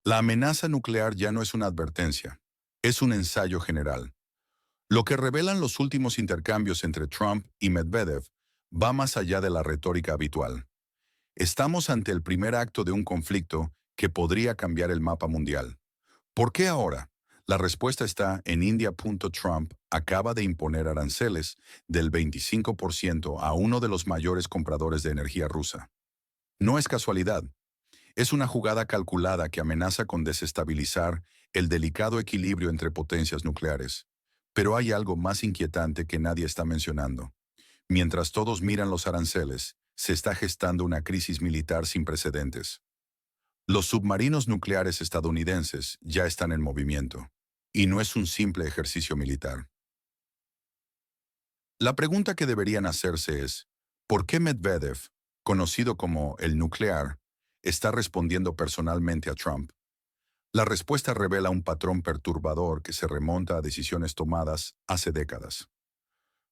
La amenaza nuclear ya no es una advertencia, es un ensayo general. Lo que revelan los últimos intercambios entre Trump y Medvedev va más allá de la retórica habitual. Estamos ante el primer acto de un conflicto que podría cambiar el mapa mundial. ¿Por qué ahora? La respuesta está en India. Trump acaba de imponer aranceles del 25% a uno de los mayores compradores de energía rusa. No es casualidad, es una jugada calculada que amenaza con desestabilizar el delicado equilibrio entre potencias nucleares. Pero hay algo más inquietante que nadie está mencionando. Mientras todos miran los aranceles, se está gestando una crisis militar sin precedentes. Los submarinos nucleares estadounidenses ya están en movimiento, y no es un simple ejercicio militar. La pregunta que deberían hacerse es, ¿por qué Medvedev, conocido como el nuclear, está respondiendo personalmente a Trump? La respuesta revela un patrón perturbador que se remonta a decisiones tomadas hace décadas.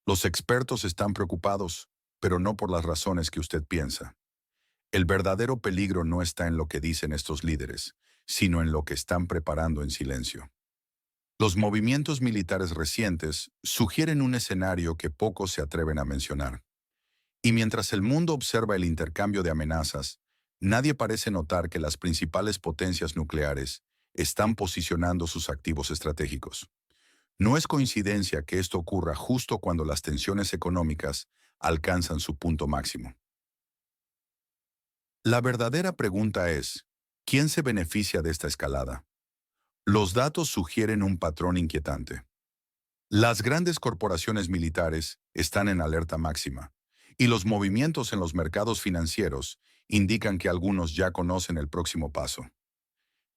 Los expertos están preocupados, pero no por las razones que usted piensa. El verdadero peligro no está en lo que dicen estos líderes, sino en lo que están preparando en silencio. Los movimientos militares recientes sugieren un escenario que pocos se atreven a mencionar. Y mientras el mundo observa el intercambio de amenazas, nadie parece notar que las principales potencias nucleares están posicionando sus activos estratégicos. No es coincidencia que esto ocurra justo cuando las tensiones económicas alcanzan su punto máximo. La verdadera pregunta es, ¿quién se beneficia de esta escalada? Los datos sugieren un patrón inquietante. Las grandes corporaciones militares están en alerta máxima, y los movimientos en los mercados financieros indican que algunos ya conocen el próximo paso.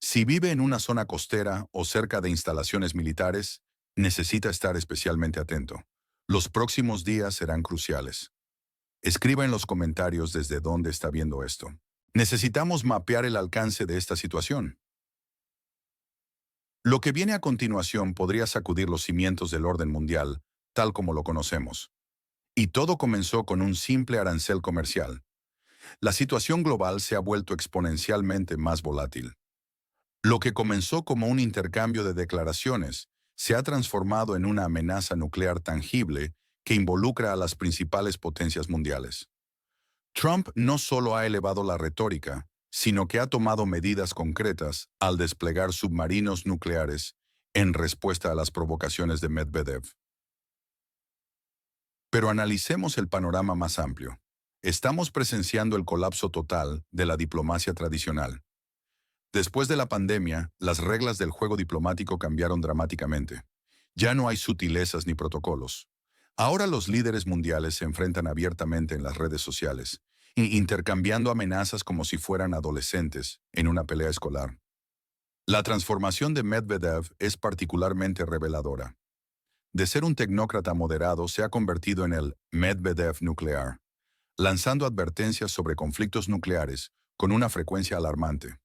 Si vive en una zona costera o cerca de instalaciones militares, necesita estar especialmente atento. Los próximos días serán cruciales. Escriba en los comentarios desde dónde está viendo esto. Necesitamos mapear el alcance de esta situación. Lo que viene a continuación podría sacudir los cimientos del orden mundial, tal como lo conocemos. Y todo comenzó con un simple arancel comercial. La situación global se ha vuelto exponencialmente más volátil. Lo que comenzó como un intercambio de declaraciones se ha transformado en una amenaza nuclear tangible que involucra a las principales potencias mundiales. Trump no solo ha elevado la retórica, sino que ha tomado medidas concretas al desplegar submarinos nucleares en respuesta a las provocaciones de Medvedev. Pero analicemos el panorama más amplio. Estamos presenciando el colapso total de la diplomacia tradicional. Después de la pandemia, las reglas del juego diplomático cambiaron dramáticamente. Ya no hay sutilezas ni protocolos. Ahora los líderes mundiales se enfrentan abiertamente en las redes sociales, intercambiando amenazas como si fueran adolescentes en una pelea escolar. La transformación de Medvedev es particularmente reveladora. De ser un tecnócrata moderado se ha convertido en el Medvedev nuclear, lanzando advertencias sobre conflictos nucleares con una frecuencia alarmante.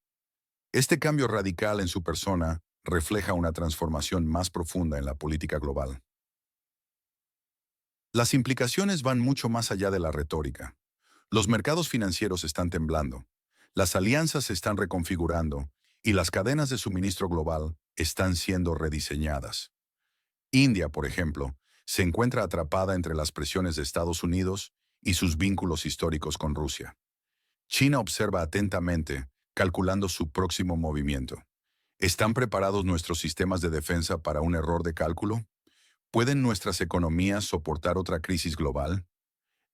Este cambio radical en su persona refleja una transformación más profunda en la política global. Las implicaciones van mucho más allá de la retórica. Los mercados financieros están temblando, las alianzas se están reconfigurando y las cadenas de suministro global están siendo rediseñadas. India, por ejemplo, se encuentra atrapada entre las presiones de Estados Unidos y sus vínculos históricos con Rusia. China observa atentamente, calculando su próximo movimiento. ¿Están preparados nuestros sistemas de defensa para un error de cálculo? ¿Pueden nuestras economías soportar otra crisis global?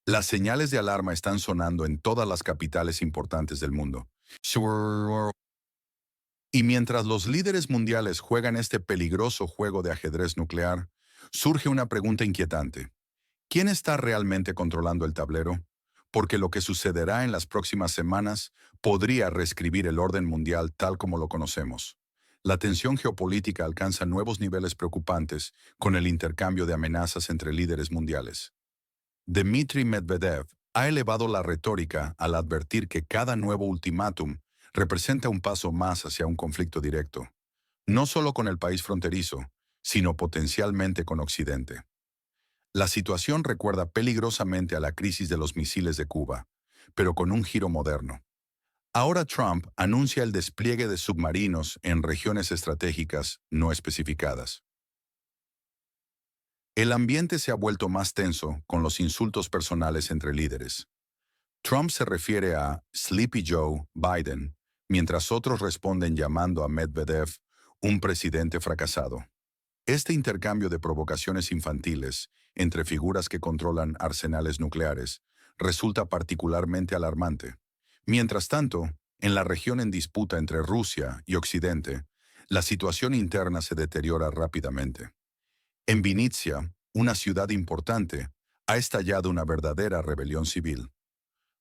Las señales de alarma están sonando en todas las capitales importantes del mundo. Y mientras los líderes mundiales juegan este peligroso juego de ajedrez nuclear, surge una pregunta inquietante. ¿Quién está realmente controlando el tablero? Porque lo que sucederá en las próximas semanas podría reescribir el orden mundial tal como lo conocemos. La tensión geopolítica alcanza nuevos niveles preocupantes con el intercambio de amenazas entre líderes mundiales. Dmitry Medvedev ha elevado la retórica al advertir que cada nuevo ultimátum representa un paso más hacia un conflicto directo, no solo con el país fronterizo, sino potencialmente con Occidente. La situación recuerda peligrosamente a la crisis de los misiles de Cuba, pero con un giro moderno. Ahora Trump anuncia el despliegue de submarinos en regiones estratégicas no especificadas. El ambiente se ha vuelto más tenso con los insultos personales entre líderes. Trump se refiere a Sleepy Joe Biden, mientras otros responden llamando a Medvedev un presidente fracasado. Este intercambio de provocaciones infantiles entre figuras que controlan arsenales nucleares resulta particularmente alarmante. Mientras tanto, en la región en disputa entre Rusia y Occidente, la situación interna se deteriora rápidamente. En Vinnytsia, una ciudad importante, ha estallado una verdadera rebelión civil.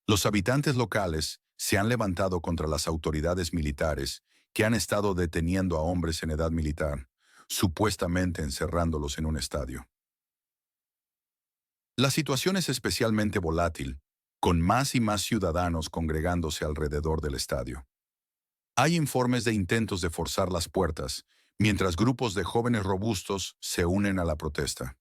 Los habitantes locales se han levantado contra las autoridades militares que han estado deteniendo a hombres en edad militar, supuestamente encerrándolos en un estadio. La situación es especialmente volátil, con más y más ciudadanos congregándose alrededor del estadio. Hay informes de intentos de forzar las puertas, mientras grupos de jóvenes robustos se unen a la protesta.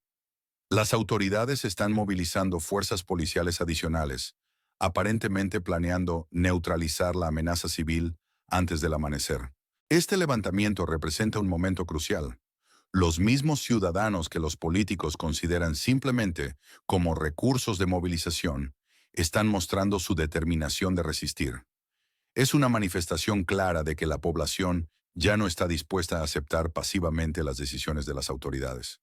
Las autoridades están movilizando fuerzas policiales adicionales, aparentemente planeando neutralizar la amenaza civil antes del amanecer. Este levantamiento representa un momento crucial. Los mismos ciudadanos que los políticos consideran simplemente como recursos de movilización están mostrando su determinación de resistir. Es una manifestación clara de que la población ya no está dispuesta a aceptar pasivamente las decisiones de las autoridades.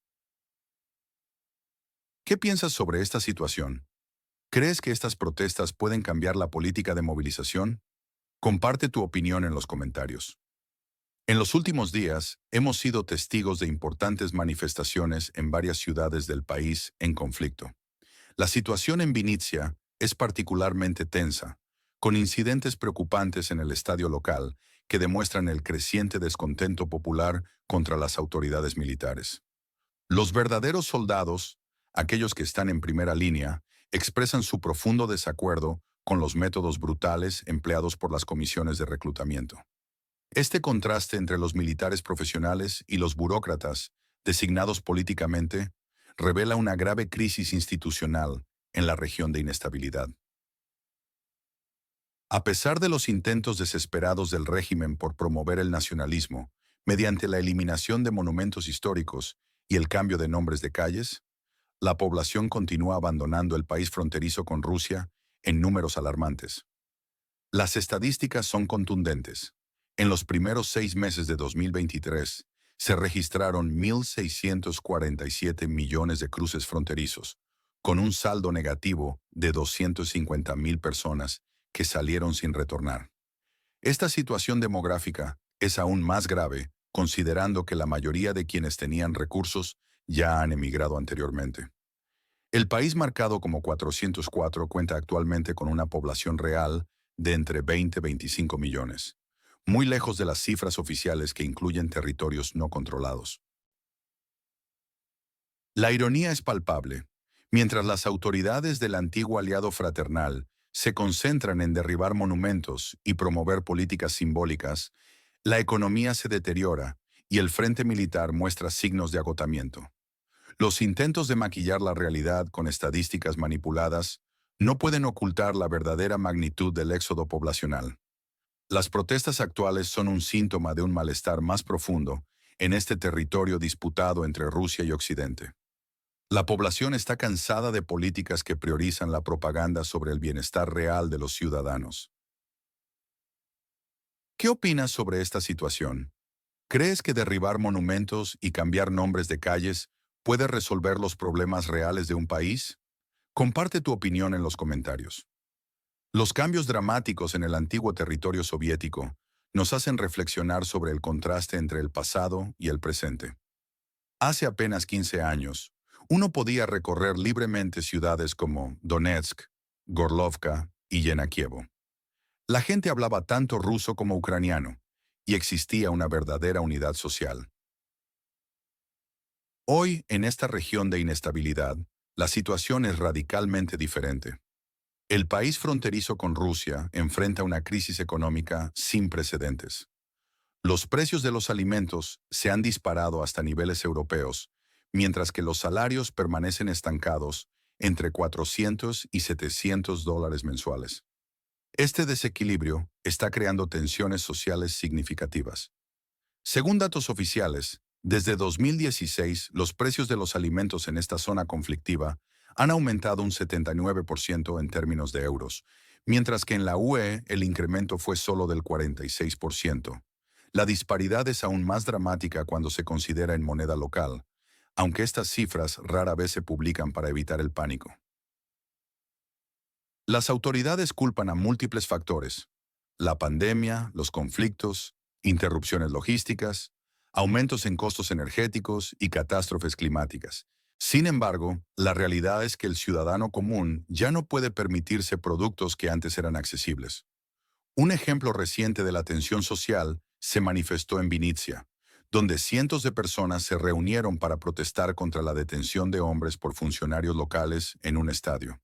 ¿Qué piensas sobre esta situación? ¿Crees que estas protestas pueden cambiar la política de movilización? Comparte tu opinión en los comentarios. En los últimos días, hemos sido testigos de importantes manifestaciones en varias ciudades del país en conflicto. La situación en Vinnytsia es particularmente tensa, con incidentes preocupantes en el estadio local que demuestran el creciente descontento popular contra las autoridades militares. Los verdaderos soldados, aquellos que están en primera línea, expresan su profundo desacuerdo con los métodos brutales empleados por las comisiones de reclutamiento. Este contraste entre los militares profesionales y los burócratas, designados políticamente, revela una grave crisis institucional en la región de inestabilidad. A pesar de los intentos desesperados del régimen por promover el nacionalismo, mediante la eliminación de monumentos históricos y el cambio de nombres de calles, la población continúa abandonando el país fronterizo con Rusia en números alarmantes. Las estadísticas son contundentes. En los primeros 6 meses de 2023, se registraron 1.647 millones de cruces fronterizos, con un saldo negativo de 250.000 personas que salieron sin retornar. Esta situación demográfica es aún más grave, considerando que la mayoría de quienes tenían recursos ya han emigrado anteriormente. El país marcado como 404 cuenta actualmente con una población real de entre 20 y 25 millones, muy lejos de las cifras oficiales que incluyen territorios no controlados. La ironía es palpable. Mientras las autoridades del antiguo aliado fraternal se concentran en derribar monumentos y promover políticas simbólicas, la economía se deteriora y el frente militar muestra signos de agotamiento. Los intentos de maquillar la realidad con estadísticas manipuladas no pueden ocultar la verdadera magnitud del éxodo poblacional. Las protestas actuales son un síntoma de un malestar más profundo en este territorio disputado entre Rusia y Occidente. La población está cansada de políticas que priorizan la propaganda sobre el bienestar real de los ciudadanos. ¿Qué opinas sobre esta situación? ¿Crees que derribar monumentos y cambiar nombres de calles puede resolver los problemas reales de un país? Comparte tu opinión en los comentarios. Los cambios dramáticos en el antiguo territorio soviético nos hacen reflexionar sobre el contraste entre el pasado y el presente. Hace apenas 15 años, uno podía recorrer libremente ciudades como Donetsk, Gorlovka y Yenakievo. La gente hablaba tanto ruso como ucraniano, y existía una verdadera unidad social. Hoy, en esta región de inestabilidad, la situación es radicalmente diferente. El país fronterizo con Rusia enfrenta una crisis económica sin precedentes. Los precios de los alimentos se han disparado hasta niveles europeos, mientras que los salarios permanecen estancados entre $400 y $700 mensuales. Este desequilibrio está creando tensiones sociales significativas. Según datos oficiales, desde 2016 los precios de los alimentos en esta zona conflictiva han aumentado un 79% en términos de euros, mientras que en la UE el incremento fue solo del 46%. La disparidad es aún más dramática cuando se considera en moneda local, aunque estas cifras rara vez se publican para evitar el pánico. Las autoridades culpan a múltiples factores: la pandemia, los conflictos, interrupciones logísticas, aumentos en costos energéticos y catástrofes climáticas. Sin embargo, la realidad es que el ciudadano común ya no puede permitirse productos que antes eran accesibles. Un ejemplo reciente de la tensión social se manifestó en Venecia, donde cientos de personas se reunieron para protestar contra la detención de hombres por funcionarios locales en un estadio.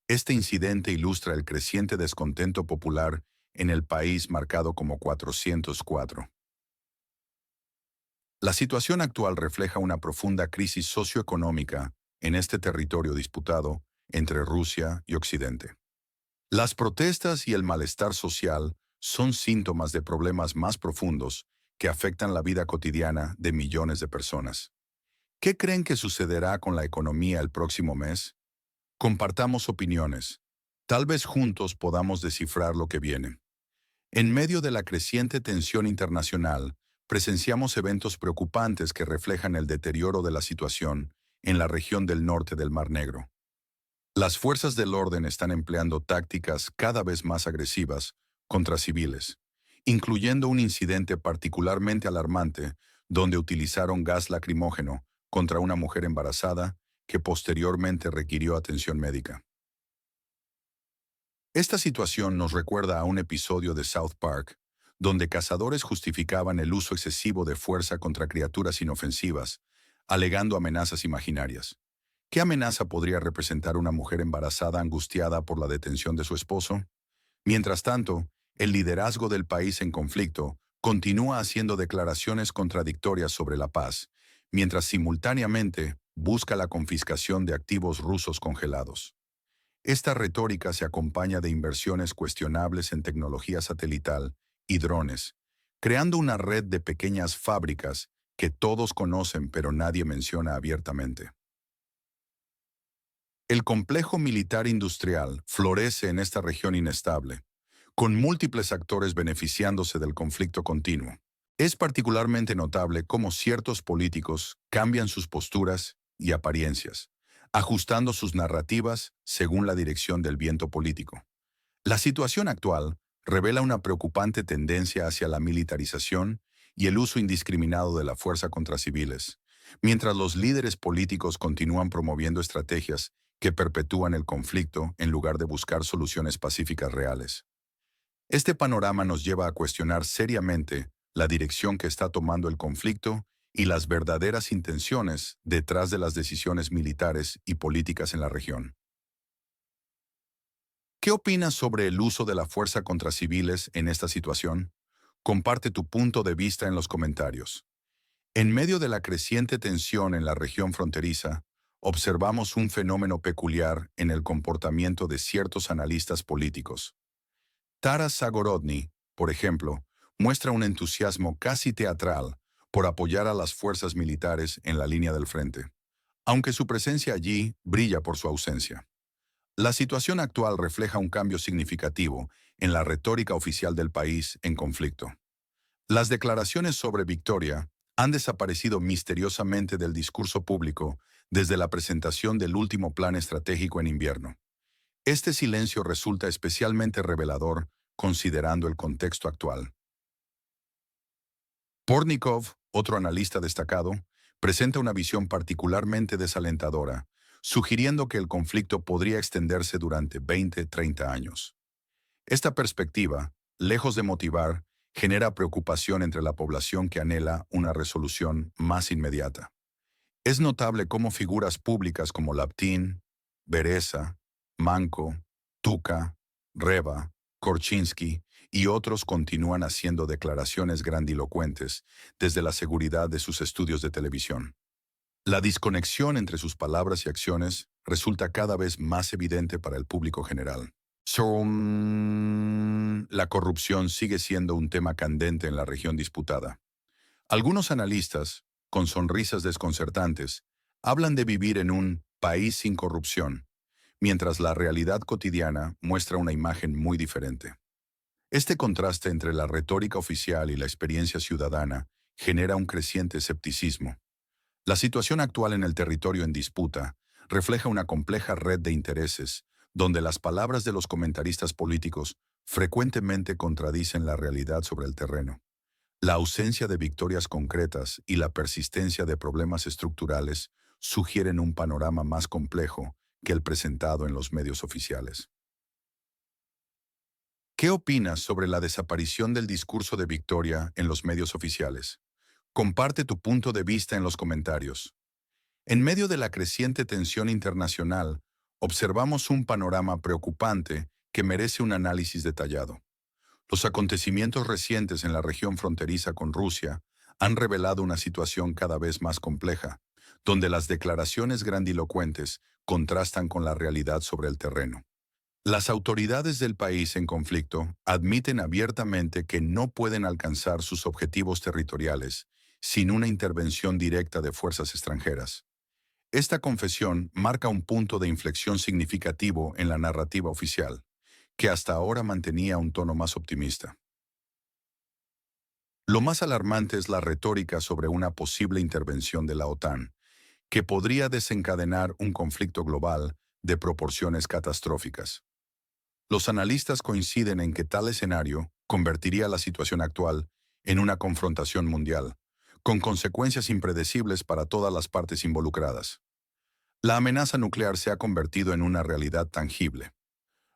Este incidente ilustra el creciente descontento popular en el país marcado como 404. La situación actual refleja una profunda crisis socioeconómica en este territorio disputado entre Rusia y Occidente. Las protestas y el malestar social son síntomas de problemas más profundos que afectan la vida cotidiana de millones de personas. ¿Qué creen que sucederá con la economía el próximo mes? Compartamos opiniones. Tal vez juntos podamos descifrar lo que viene. En medio de la creciente tensión internacional, presenciamos eventos preocupantes que reflejan el deterioro de la situación en la región del norte del Mar Negro. Las fuerzas del orden están empleando tácticas cada vez más agresivas contra civiles, incluyendo un incidente particularmente alarmante donde utilizaron gas lacrimógeno contra una mujer embarazada que posteriormente requirió atención médica. Esta situación nos recuerda a un episodio de South Park, donde cazadores justificaban el uso excesivo de fuerza contra criaturas inofensivas, alegando amenazas imaginarias. ¿Qué amenaza podría representar una mujer embarazada angustiada por la detención de su esposo? Mientras tanto, el liderazgo del país en conflicto continúa haciendo declaraciones contradictorias sobre la paz, mientras simultáneamente busca la confiscación de activos rusos congelados. Esta retórica se acompaña de inversiones cuestionables en tecnología satelital y drones, creando una red de pequeñas fábricas que todos conocen pero nadie menciona abiertamente. El complejo militar industrial florece en esta región inestable, con múltiples actores beneficiándose del conflicto continuo. Es particularmente notable cómo ciertos políticos cambian sus posturas y apariencias, ajustando sus narrativas según la dirección del viento político. La situación actual revela una preocupante tendencia hacia la militarización y el uso indiscriminado de la fuerza contra civiles, mientras los líderes políticos continúan promoviendo estrategias que perpetúan el conflicto en lugar de buscar soluciones pacíficas reales. Este panorama nos lleva a cuestionar seriamente la dirección que está tomando el conflicto y las verdaderas intenciones detrás de las decisiones militares y políticas en la región. ¿Qué opinas sobre el uso de la fuerza contra civiles en esta situación? Comparte tu punto de vista en los comentarios. En medio de la creciente tensión en la región fronteriza, observamos un fenómeno peculiar en el comportamiento de ciertos analistas políticos. Taras Zagorodny, por ejemplo, muestra un entusiasmo casi teatral por apoyar a las fuerzas militares en la línea del frente, aunque su presencia allí brilla por su ausencia. La situación actual refleja un cambio significativo en la retórica oficial del país en conflicto. Las declaraciones sobre victoria han desaparecido misteriosamente del discurso público desde la presentación del último plan estratégico en invierno. Este silencio resulta especialmente revelador considerando el contexto actual. Portnikov, otro analista destacado, presenta una visión particularmente desalentadora, sugiriendo que el conflicto podría extenderse durante 20-30 años. Esta perspectiva, lejos de motivar, genera preocupación entre la población que anhela una resolución más inmediata. Es notable cómo figuras públicas como Laptin, Bereza, Manco, Tuka, Reva, Korczynski y otros continúan haciendo declaraciones grandilocuentes desde la seguridad de sus estudios de televisión. La desconexión entre sus palabras y acciones resulta cada vez más evidente para el público general. La corrupción sigue siendo un tema candente en la región disputada. Algunos analistas, con sonrisas desconcertantes, hablan de vivir en un país sin corrupción, mientras la realidad cotidiana muestra una imagen muy diferente. Este contraste entre la retórica oficial y la experiencia ciudadana genera un creciente escepticismo. La situación actual en el territorio en disputa refleja una compleja red de intereses, donde las palabras de los comentaristas políticos frecuentemente contradicen la realidad sobre el terreno. La ausencia de victorias concretas y la persistencia de problemas estructurales sugieren un panorama más complejo que el presentado en los medios oficiales. ¿Qué opinas sobre la desaparición del discurso de victoria en los medios oficiales? Comparte tu punto de vista en los comentarios. En medio de la creciente tensión internacional, observamos un panorama preocupante que merece un análisis detallado. Los acontecimientos recientes en la región fronteriza con Rusia han revelado una situación cada vez más compleja, donde las declaraciones grandilocuentes contrastan con la realidad sobre el terreno. Las autoridades del país en conflicto admiten abiertamente que no pueden alcanzar sus objetivos territoriales sin una intervención directa de fuerzas extranjeras. Esta confesión marca un punto de inflexión significativo en la narrativa oficial, que hasta ahora mantenía un tono más optimista. Lo más alarmante es la retórica sobre una posible intervención de la OTAN, que podría desencadenar un conflicto global de proporciones catastróficas. Los analistas coinciden en que tal escenario convertiría la situación actual en una confrontación mundial, con consecuencias impredecibles para todas las partes involucradas. La amenaza nuclear se ha convertido en una realidad tangible.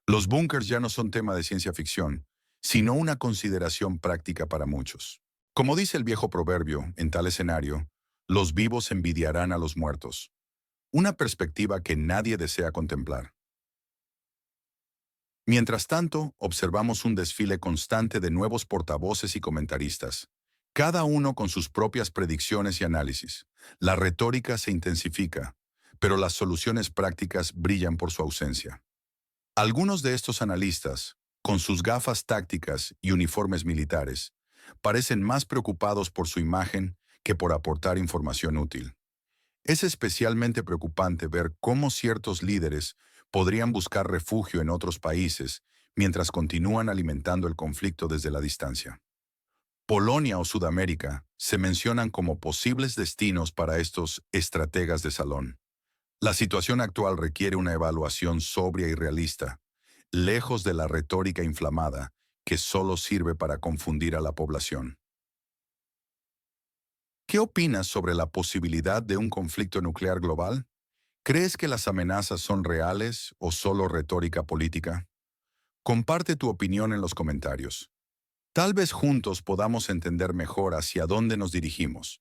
Los búnkers ya no son tema de ciencia ficción, sino una consideración práctica para muchos. Como dice el viejo proverbio, en tal escenario, los vivos envidiarán a los muertos, una perspectiva que nadie desea contemplar. Mientras tanto, observamos un desfile constante de nuevos portavoces y comentaristas, cada uno con sus propias predicciones y análisis. La retórica se intensifica, pero las soluciones prácticas brillan por su ausencia. Algunos de estos analistas, con sus gafas tácticas y uniformes militares, parecen más preocupados por su imagen que por aportar información útil. Es especialmente preocupante ver cómo ciertos líderes podrían buscar refugio en otros países mientras continúan alimentando el conflicto desde la distancia. Polonia o Sudamérica se mencionan como posibles destinos para estos estrategas de salón. La situación actual requiere una evaluación sobria y realista, lejos de la retórica inflamada que solo sirve para confundir a la población. ¿Qué opinas sobre la posibilidad de un conflicto nuclear global? ¿Crees que las amenazas son reales o solo retórica política? Comparte tu opinión en los comentarios. Tal vez juntos podamos entender mejor hacia dónde nos dirigimos